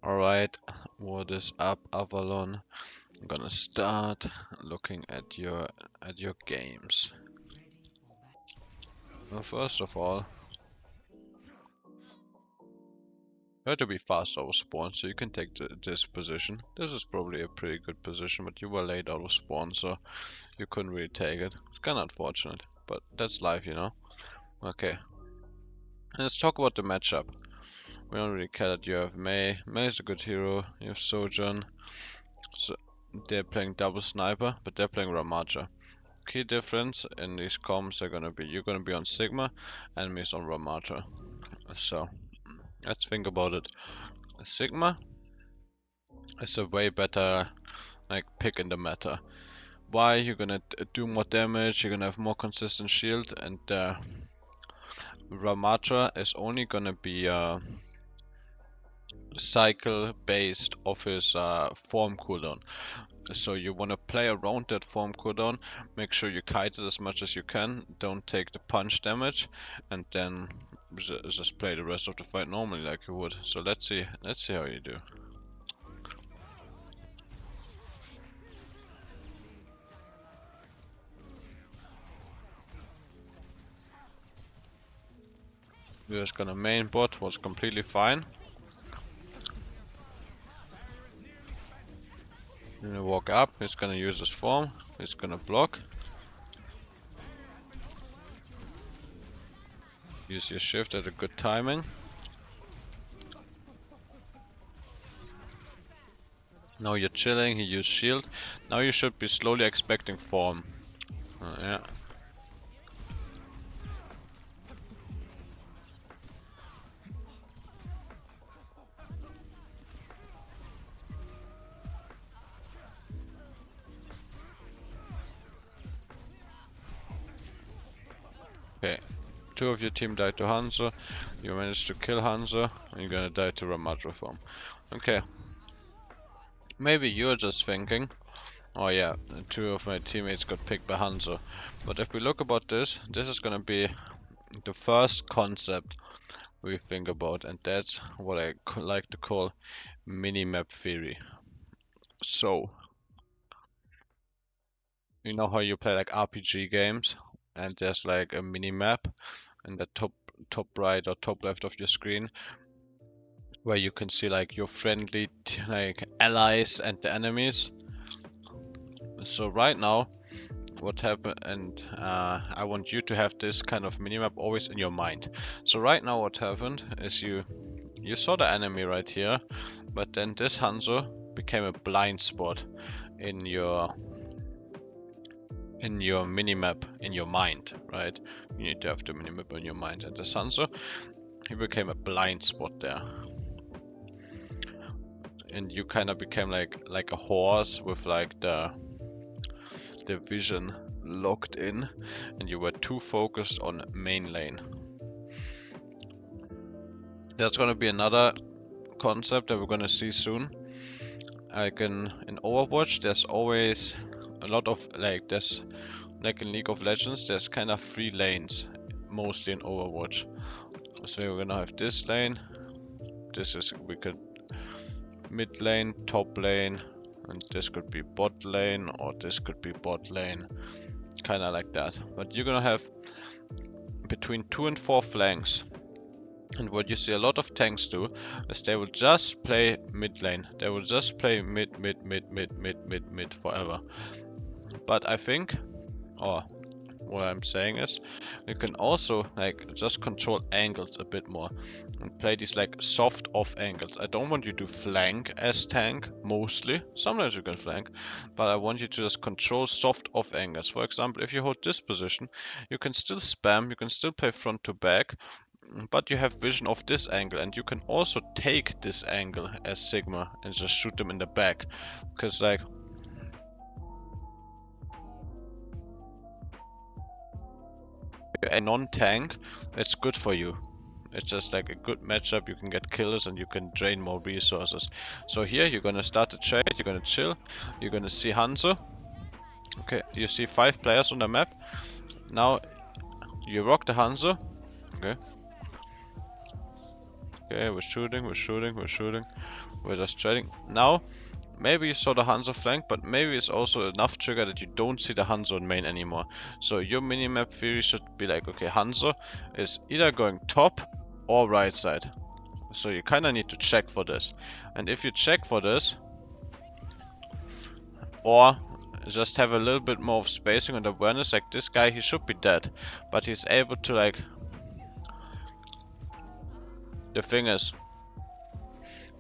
Alright, what is up, Avalon? I'm gonna start looking at your games. Well, first of all, you have to be fast out of spawn, so you can take this position. This is probably a pretty good position, but you were late out of spawn, so you couldn't really take it. It's kinda unfortunate, but that's life, you know? Okay, let's talk about the matchup. We don't really care that you have Mei. Mei is a good hero. You have Sojourn. So they're playing double sniper, but they're playing Ramaja. Key difference in these comms are gonna be you're gonna be on Sigma, enemies on Ramatra. So let's think about it. Sigma is a way better pick in the meta. Why? You're gonna do more damage, you're gonna have more consistent shield, and Ramatra is only gonna be cycle based off his form cooldown. So you want to play around that form cooldown, make sure you kite it as much as you can, don't take the punch damage, and then just play the rest of the fight normally like you would. So let's see how you do. We're just gonna main bot, was completely fine. Gonna walk up, he's gonna use his form, he's gonna block. Use your shift at a good timing. Now you're chilling, he used shield. Now you should be slowly expecting form. Yeah. Okay. Two of your team died to Hanzo. You managed to kill Hanzo, and you're gonna die to Ramatra form. Okay. Maybe you're just thinking, oh yeah, two of my teammates got picked by Hanzo. But if we look about this, this is gonna be the first concept we think about, and that's what I like to call minimap theory. So, you know how you play like RPG games, and there's like a minimap in the top right or top left of your screen, where you can see like your friendly allies and the enemies. So right now, what happened, and I want you to have this kind of minimap always in your mind. So right now what happened is you saw the enemy right here, but then this Hanzo became a blind spot in your minimap in your mind, right? You need to have the minimap in your mind, and this Hanzo, he became a blind spot there. And you kind of became like a horse with like the vision locked in, and you were too focused on main lane. There's gonna be another concept that we're gonna see soon. Like in Overwatch, there's always a lot of there's like in League of Legends, there's kind of 3 lanes, mostly in Overwatch. So we're gonna have this lane. We could mid lane, top lane, and this could be bot lane, or this could be bot lane, kind of like that. But you're gonna have between 2 and 4 flanks. And what you see a lot of tanks do is they will just play mid lane. They will just play mid forever. But I think, or what I'm saying is, you can also just control angles a bit more and play these soft off angles. I don't want you to flank as tank mostly. Sometimes you can flank, but I want you to just control soft off angles. For example, if you hold this position, you can still spam, you can still play front to back, but you have vision of this angle, and you can also take this angle as Sigma and just shoot them in the back. Because a non-tank, it's good for you. It's just like a good matchup, you can get kills and you can drain more resources. So here you're gonna start the trade, you're gonna chill, you're gonna see Hanzo. Okay, you see 5 players on the map. Now you rock the Hanzo. Okay. Okay, we're shooting. We're just trading. Now, maybe you saw the Hanzo flank, but maybe it's also enough trigger that you don't see the Hanzo in main anymore. So your minimap theory should be like, okay, Hanzo is either going top or right side. So you kind of need to check for this. And if you check for this, or just have a little bit more of spacing and awareness, like this guy, he should be dead, but he's able to like... The thing is,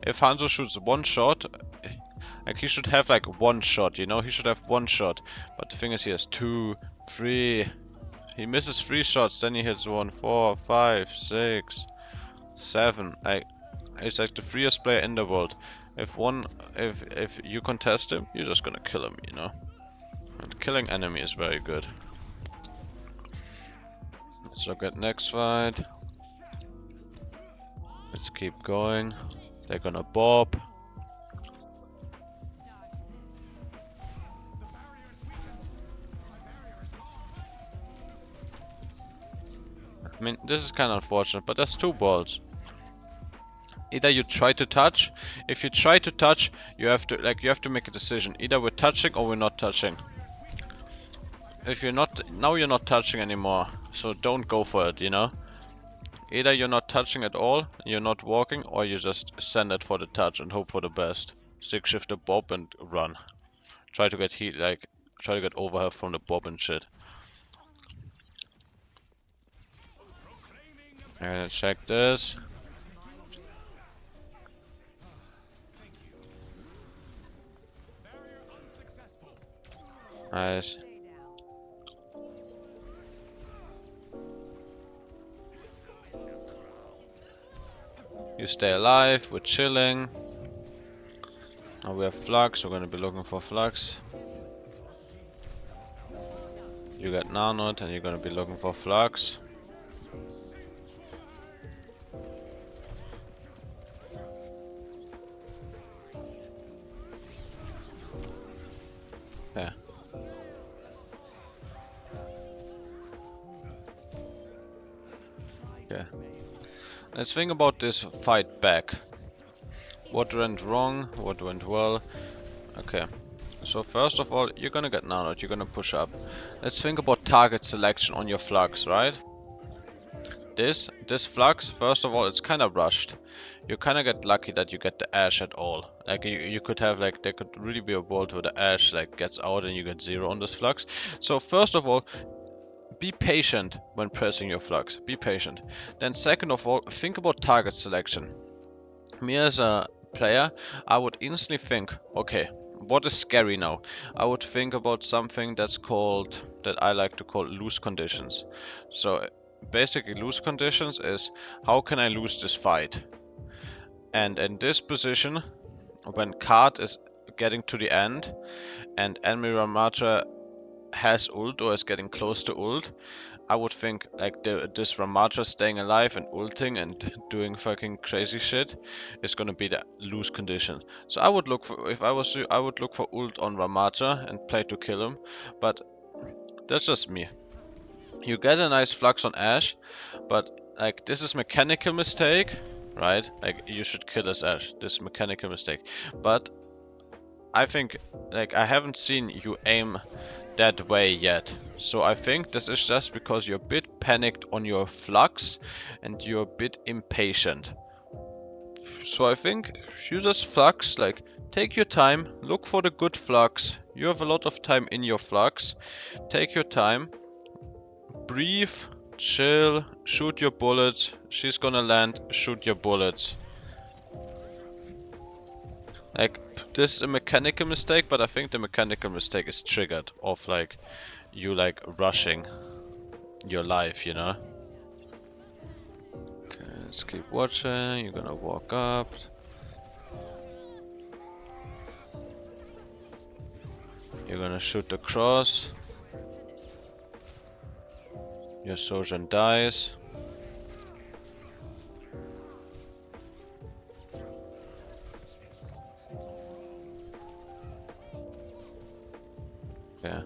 if Hanzo shoots one shot, like he should have like one shot, you know, he should have one shot. But the thing is, he has 2, 3. He misses 3 shots, then he hits 1, 4, 5, 6, 7. Like, he's like the freest player in the world. If you contest him, you're just gonna kill him, you know. And killing enemy is very good. Let's look at next fight. Let's keep going. They're gonna bob. I mean, this is kind of unfortunate, but there's 2 balls. Either you try to touch. If you try to touch, you have to make a decision. Either we're touching or we're not touching. If you're not, now you're not touching anymore, so don't go for it, you know. Either you're not touching at all, you're not walking, or you just send it for the touch and hope for the best. 6 shift the bob and run. Try to get heat, like try to get overhead from the bob and shit. And check this. Nice. You stay alive, we're chilling. Now we have flux, we're gonna be looking for flux. You got nanot and you're gonna be looking for flux. Yeah. Okay. Let's think about this fight back. What went wrong? What went well? Okay. So first of all, you're gonna get nanot, you're gonna push up. Let's think about target selection on your flux, right? This flux, first of all, it's kind of rushed. You kind of get lucky that you get the Ash at all. Like you could have like, there could really be a world where the Ash like gets out and you get 0 on this flux. So first of all, be patient when pressing your flux. Be patient. Then second of all, think about target selection. Me as a player, I would instantly think, okay, what is scary now? I would think about something that's called, that I like to call loose conditions. So basically loose conditions is, how can I lose this fight? And in this position, when card is getting to the end and enemy Ramatra has ult or is getting close to ult, I would think like this Ramatra staying alive and ulting and doing fucking crazy shit is gonna be the loose condition. So I would look for, if I was you, I would look for ult on Ramatra and play to kill him, but that's just me. You get a nice flux on Ashe, but like this is mechanical mistake, right? Like you should kill this Ashe. This is mechanical mistake. But I think like I haven't seen you aim that way yet. So I think this is just because you're a bit panicked on your flux and you're a bit impatient. So I think you just flux, like take your time, look for the good flux. You have a lot of time in your flux. Take your time, breathe, chill, shoot your bullets. She's gonna land, shoot your bullets. Like, this is a mechanical mistake, but I think the mechanical mistake is triggered of like you like rushing your life, you know? Okay, let's keep watching. You're gonna walk up. You're gonna shoot the cross. Your Sojourn dies. Yeah.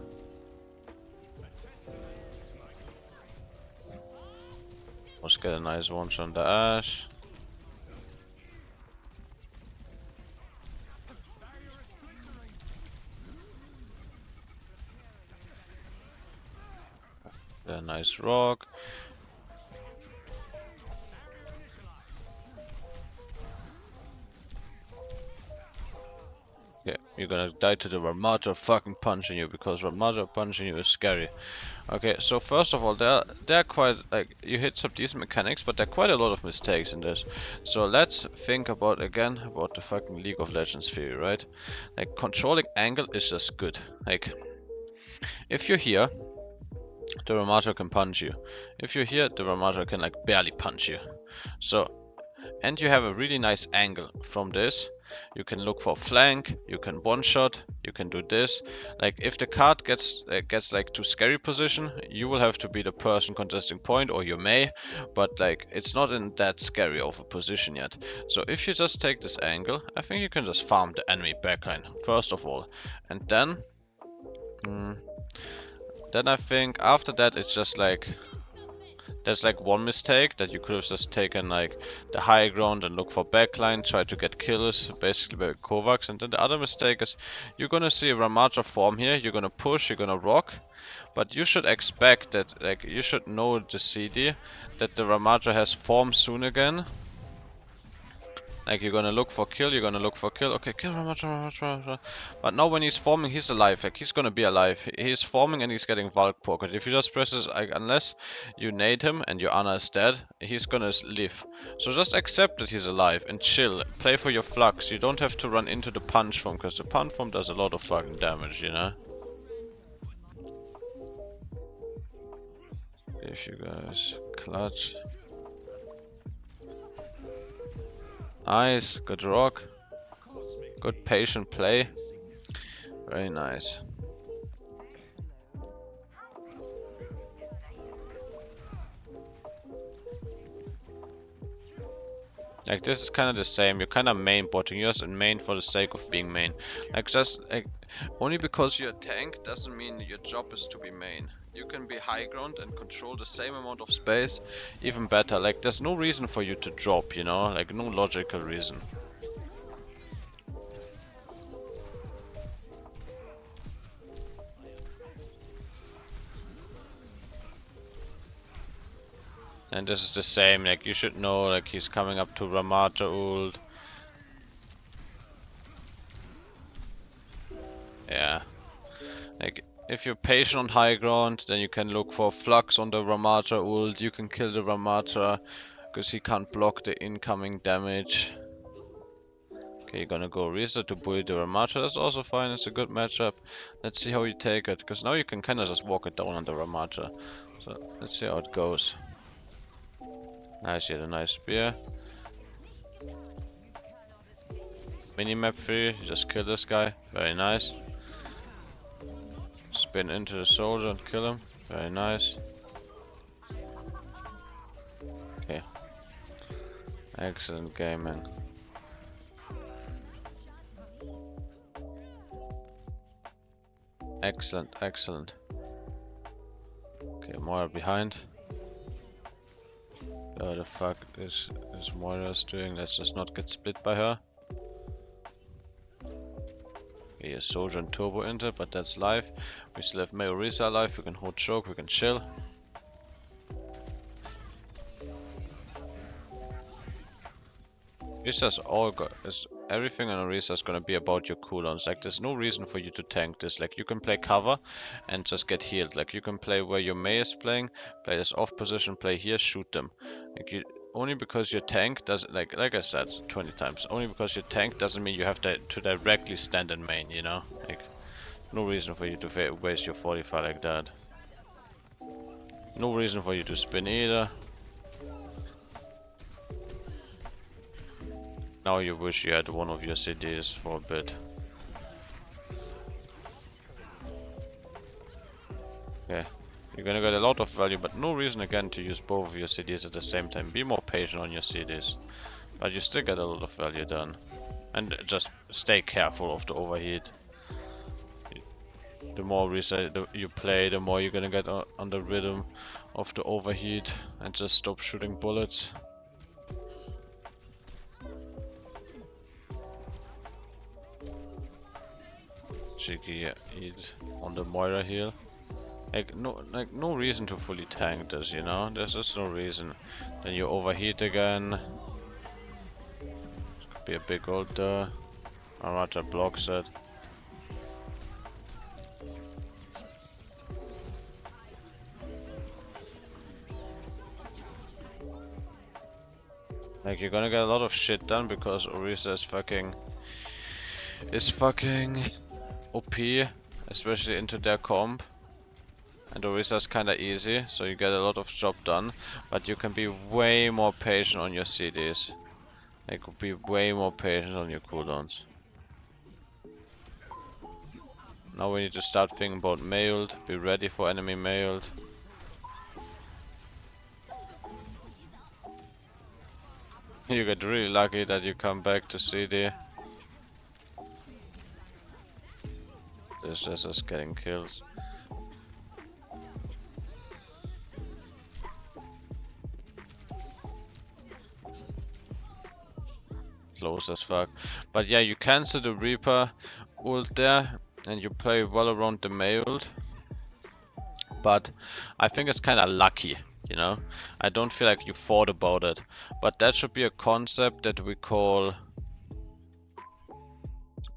Let's get a nice one on the Ashe. a nice rock. Yeah, you're gonna die to the Ramada fucking punching you, because Ramada punching you is scary. Okay, so first of all, there are quite, like, you hit some decent mechanics, but there are quite a lot of mistakes in this. So let's think about the fucking League of Legends theory, right? Like, controlling angle is just good. Like, if you're here, the Ramada can punch you. If you're here, the Ramada can like barely punch you. So, and you have a really nice angle from this. You can look for flank, you can one shot, you can do this. Like, if the card gets like to scary position, you will have to be the person contesting point, or you may, but like it's not in that scary of a position yet. So if you just take this angle, I think you can just farm the enemy backline first of all, and then I think after that it's just like there's like one mistake that you could have just taken like the high ground and look for backline, try to get kills, basically by Kovacs. And then the other mistake is you're gonna see a Ramada form here, you're gonna push, you're gonna rock, but you should expect that, like, you should know the CD that the Ramada has form soon again. Like, you're gonna look for kill, okay, kill Ramada. But now when he's forming, he's alive, like, he's gonna be alive. He's forming and he's getting Valk pocket. If you just press this, like, unless you nade him and your Ana is dead, he's gonna live. So just accept that he's alive and chill. Play for your flux. You don't have to run into the punch form, because the punch form does a lot of fucking damage, you know? If you guys clutch. Nice, good rock. Good patient play. Very nice. Like, this is kind of the same. You're kind of main botting. You're just in main for the sake of being main. Like, just like only because you're a tank doesn't mean your job is to be main. You can be high ground and control the same amount of space, even better. Like, there's no reason for you to drop, you know? Like, no logical reason. And this is the same, like, you should know, like, he's coming up to Ramada ult. Yeah. Like, if you're patient on high ground, then you can look for Flux on the Ramada ult. You can kill the Ramada, because he can't block the incoming damage. Okay, you're gonna go Orisa to bully the Ramada. That's also fine, it's a good matchup. Let's see how you take it, because now you can kind of just walk it down on the Ramada. So, let's see how it goes. Nice, he had a nice spear. Minimap free, just kill this guy. Very nice. Spin into the soldier and kill him. Very nice. Okay. Excellent game, man. Excellent, excellent. Okay, Moira behind. What the fuck is Moira's doing? Let's just not get split by her. Okay, a soldier and turbo enter, but that's live. We still have Orisa alive, we can hold choke, we can chill. Everything on Orisa is gonna be about your cooldowns. Like, there's no reason for you to tank this. Like, you can play cover and just get healed. Like, you can play where your Mei is playing, play this off position, play here, shoot them. Like, only because your tank doesn't, like I said 20 times, only because your tank doesn't mean you have to directly stand in main, you know? Like, no reason for you to waste your 45 like that. No reason for you to spin either. Now you wish you had one of your CDs for a bit. Yeah, you're gonna get a lot of value, but no reason again to use both of your CDs at the same time. Be more patient on your CDs, but you still get a lot of value done. And just stay careful of the overheat. The more reset you play, the more you're gonna get on the rhythm of the overheat, and just stop shooting bullets. Cheeky eat on the Moira heal. Like no reason to fully tank this, you know? There's just no reason. Then you overheat again. Could be a big ult there. Armata blocks it. Like you're gonna get a lot of shit done because Orisa is fucking OP, especially into their comp. And Orisa is kinda easy, so you get a lot of job done, but you can be way more patient on your CDs. Like be way more patient on your cooldowns. Now we need to start thinking about mailed, be ready for enemy mailed. You get really lucky that you come back to CD. This is us getting kills. Close as fuck. But yeah, you cancel the Reaper ult there and you play well around the Mei ult. But I think it's kinda lucky, you know? I don't feel like you thought about it. But that should be a concept that we call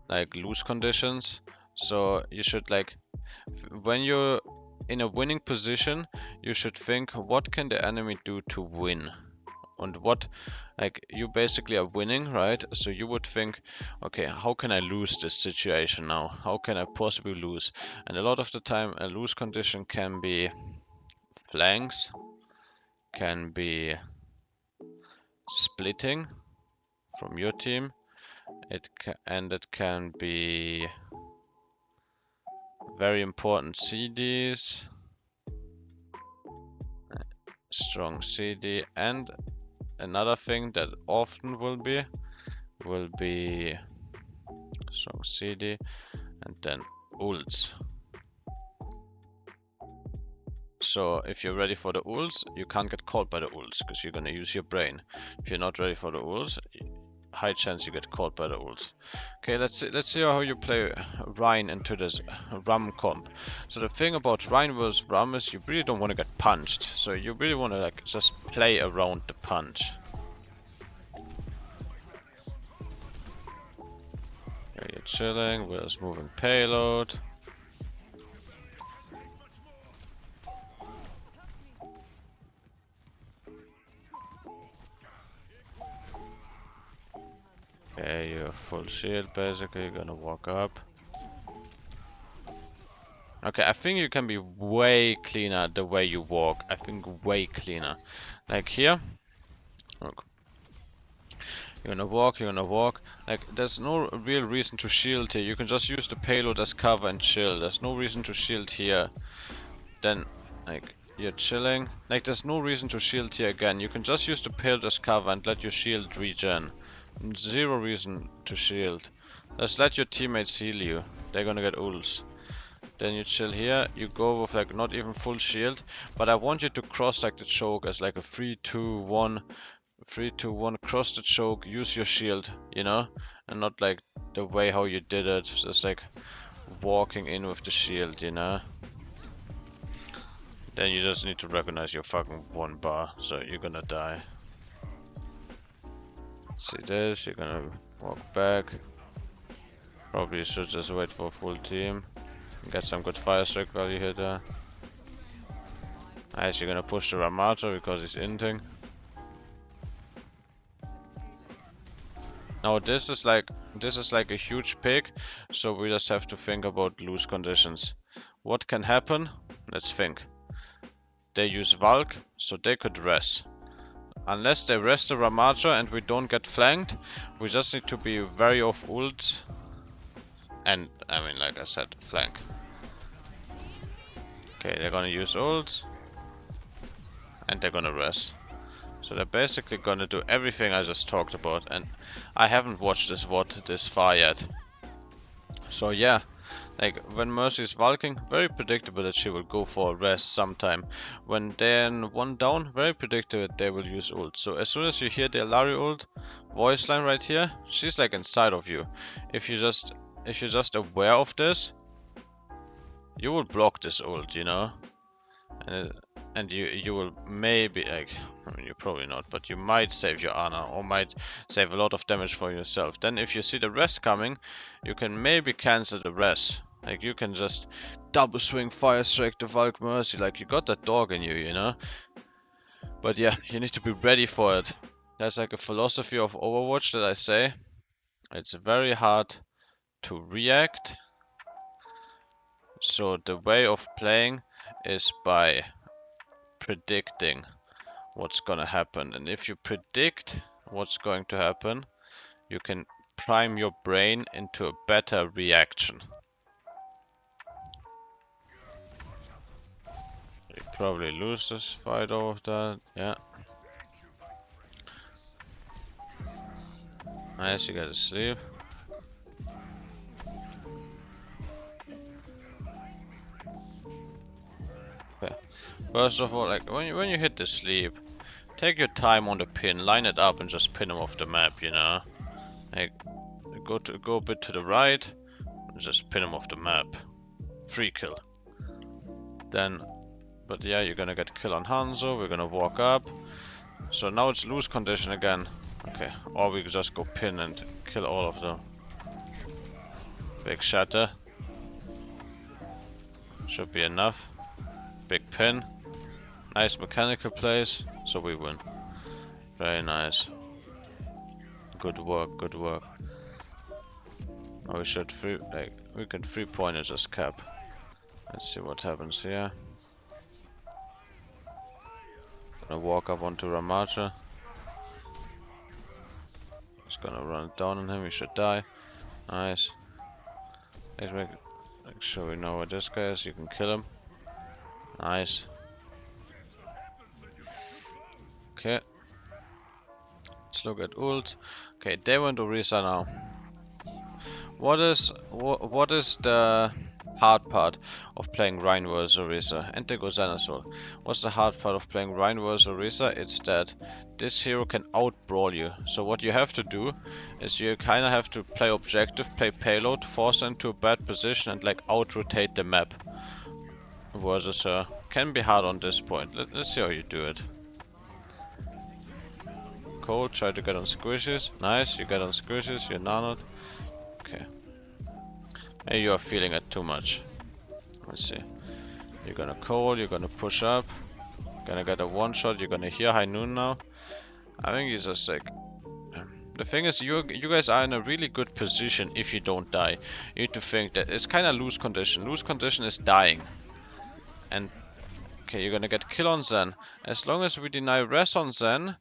like lose conditions. So you should like, when you're in a winning position, you should think what can the enemy do to win? And what, like, you basically are winning, right? So you would think, okay, how can I lose this situation now? How can I possibly lose? And a lot of the time, a lose condition can be flanks, can be splitting from your team, it can be very important CDs, strong CD, and another thing that often will be strong CD and then ults. So if you're ready for the ults, you can't get caught by the ults because you're gonna use your brain. If you're not ready for the ults, high chance you get caught by the ults. Okay, let's see how you play Rein into this Ram comp. So the thing about Rein versus Ram is you really don't want to get punched. So you really want to like just play around the punch. Okay, you're chilling, we're just moving payload. Okay, you're full shield basically, you're gonna walk up. Okay, I think you can be way cleaner the way you walk. I think way cleaner. Like here, look. You're gonna walk. Like, there's no real reason to shield here. You can just use the payload as cover and chill. There's no reason to shield here. Then, like, you're chilling. Like, there's no reason to shield here again. You can just use the payload as cover and let your shield regen. Zero reason to shield. Just let your teammates heal you. They're gonna get ults. Then you chill here, you go with like not even full shield, but I want you to cross like the choke as like a 3-2-1, 3-2-1, cross the choke, use your shield, you know, and not like the way how you did it, just like walking in with the shield, you know. Then you just need to recognize your fucking 1 bar, so you're gonna die. See this, you're gonna walk back. Probably should just wait for a full team. Get some good fire strike value here there. Nice, you're gonna push the Ramata because he's inting. Now this is like a huge pick, so we just have to think about loose conditions. What can happen? Let's think. They use Valk, so they could rest. Unless they rest the Ramata and we don't get flanked, we just need to be very off ult. And I mean, like I said, flank. Okay, they're gonna use ult. And they're gonna rest. So they're basically gonna do everything I just talked about. And I haven't watched this VOD this far yet. So yeah, like when Mercy is valking, very predictable that she will go for a rest sometime. When they're in 1 down, very predictable they will use ult. So as soon as you hear the Alari ult, voice line right here, she's like inside of you. If you're just aware of this, you will block this ult, you know? And you will maybe, like, I mean, you probably not, but you might save your Ana, or might save a lot of damage for yourself. Then if you see the rest coming, you can maybe cancel the rest. Like, you can just double swing Fire Strike the Valk Mercy, like, you got that dog in you, you know? But yeah, you need to be ready for it. There's like a philosophy of Overwatch that I say. It's very hard to react. So the way of playing is by predicting what's gonna happen. And if you predict what's going to happen, you can prime your brain into a better reaction. You probably lose this fight over that. Yeah. Nice, you gotta sleep. Okay. First of all, like when you hit the sleep, take your time on the pin, line it up, and just pin them off the map. You know, like go a bit to the right, and just pin them off the map. Free kill. Then, but yeah, you're gonna get kill on Hanzo. We're gonna walk up. So now it's lose condition again. Okay, or we just go pin and kill all of them. Big shatter. Should be enough. Big pin. Nice mechanical plays, so we win. Very nice. Good work, good work. Now we should we can 3-point and just cap. Let's see what happens here. Gonna walk up onto Ramatra. Just gonna run down on him, he should die. Nice. Let's make sure we know where this guy is, you can kill him. Nice. Okay. Let's look at ult. Okay, they went Orisa now. What is the hard part of playing Rein vs Orisa? And they go Zen as well. What's the hard part of playing Rein vs Orisa? It's that this hero can out-brawl you. So what you have to do is you kinda have to play objective, play payload, force them into a bad position and like out-rotate the map. Versus her. Can be hard on this point. Let's see how you do it. Cold, try to get on squishes. Nice, you get on squishes, you're nanoed. Okay. Maybe you are feeling it too much. Let's see. You're gonna cold, you're gonna push up. Gonna get a one shot, you're gonna hear High Noon now. I think he's just like... The thing is, you guys are in a really good position if you don't die. You need to think that it's kinda lose condition. Lose condition is dying. And... Okay, you're gonna get kill on Zen. As long as we deny res on Zen,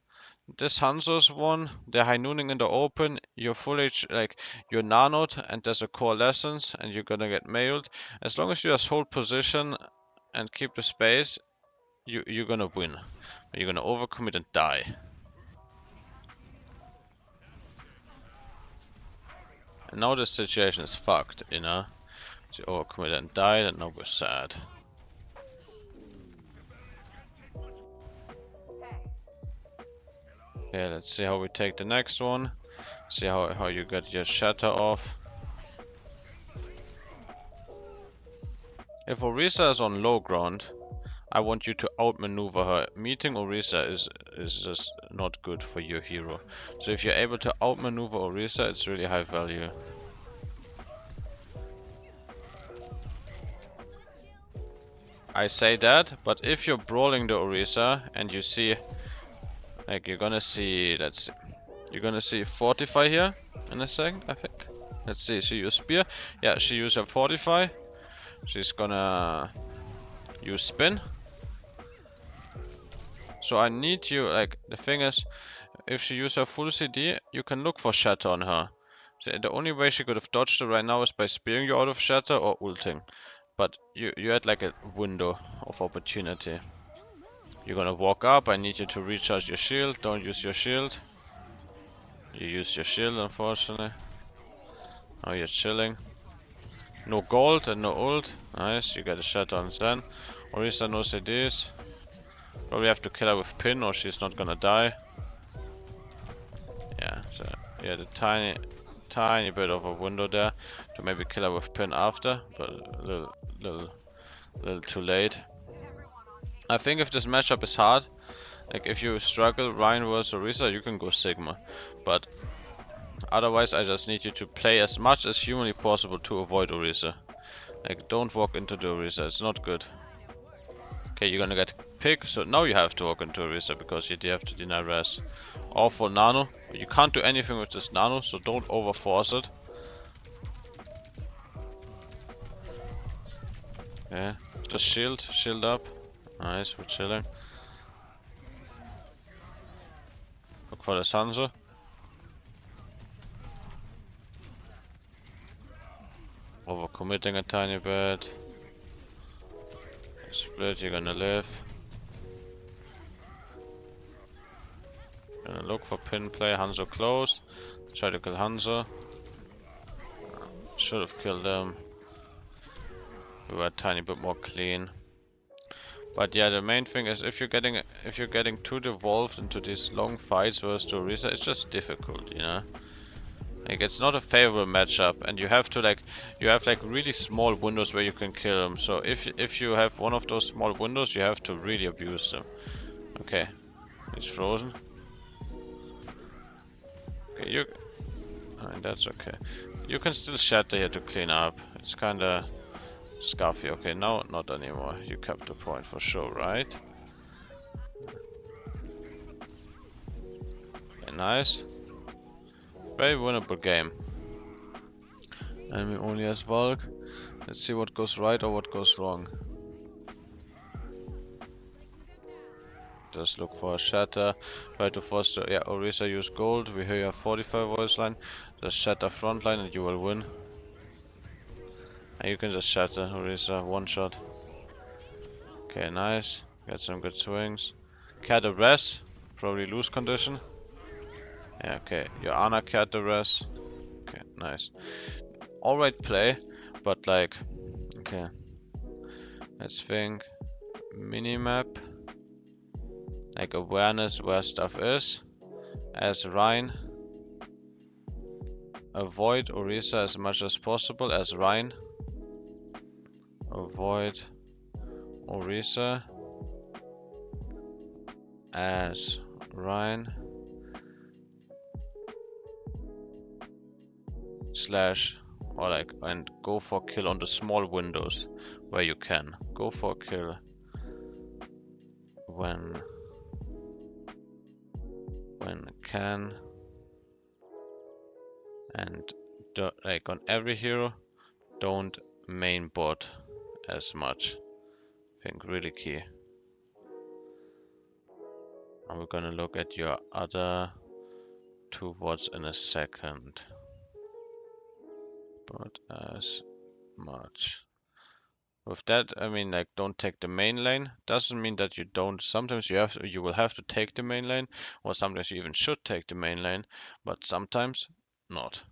this Hanzo's one, they're high nooning in the open, you're full H, like, you're nanoed, and there's a coalescence, and you're gonna get mailed. As long as you just hold position and keep the space, you're gonna win. You're gonna overcommit and die. And now this situation is fucked, you know? So you overcommit and die, and now we're sad. Okay, let's see how we take the next one. See how you get your shatter off. If Orisa is on low ground, I want you to outmaneuver her. Meeting Orisa is just not good for your hero. So if you're able to outmaneuver Orisa, it's really high value. I say that, but if you're brawling the Orisa and you see... Like, you're gonna see, let's see. You're gonna see Fortify here in a second, I think. Let's see, she used Spear. Yeah, she used her Fortify. She's gonna use Spin. So I need you, like, the thing is, if she uses her full CD, you can look for Shatter on her. So the only way she could have dodged it right now is by spearing you out of Shatter or ulting. But you had like a window of opportunity. You're gonna walk up, I need you to recharge your shield, don't use your shield. You used your shield, unfortunately. Now you're chilling. No gold and no ult. Nice, you get a shot on Zen. Orisa no CDs. Probably have to kill her with pin or she's not gonna die. Yeah, so you had a tiny bit of a window there to maybe kill her with pin after, but a little A little too late. I think if this matchup is hard, like if you struggle Rein versus Orisa, you can go Sigma. But otherwise, I just need you to play as much as humanly possible to avoid Orisa. Like, don't walk into the Orisa, it's not good. Okay, you're gonna get pick, so now you have to walk into Orisa because you have to deny res. Awful nano. You can't do anything with this nano, so don't overforce it. Yeah, just shield up. Nice, we're chilling. Look for the Sansa. Overcommitting a tiny bit. Split, you're gonna live. Gonna look for pin play. Hanzo close. Try to kill Hanzo. Should have killed them. We were a tiny bit more clean. But yeah, the main thing is if you're getting too devolved into these long fights versus the Orisa, it's just difficult, you know. Like it's not a favorable matchup, and you have really small windows where you can kill them. So if you have one of those small windows, you have to really abuse them. Okay, he's frozen. Okay, that's okay. You can still shatter here to clean up. It's kinda scuffy. Okay, now not anymore. You kept the point for sure, right? Okay, nice. Very winnable game. Enemy only has Volk. Let's see what goes right or what goes wrong. Just look for a shatter. Try to force the... Yeah, Orisa use gold. We hear your 45 voice line. Just shatter front line and you will win. And you can just shatter Orisa one shot. Okay, nice. Get some good swings. Cat a res. Probably lose condition. Yeah, okay. Your Ana cat the res. Okay, nice. Alright play, but like, okay. Let's think. Minimap. Like awareness where stuff is. As Rein. Avoid Orisa as much as possible as Rein. Avoid Orisa as Rein. Slash or like and go for kill on the small windows where you can. Go for kill when can, and like on every hero don't main bot as much. I think really key. And we're gonna look at your other two wards in a second. But as much. With that, I mean, like, don't take the main lane. Doesn't mean that you don't. Sometimes you will have to take the main lane, or sometimes you even should take the main lane, but sometimes not.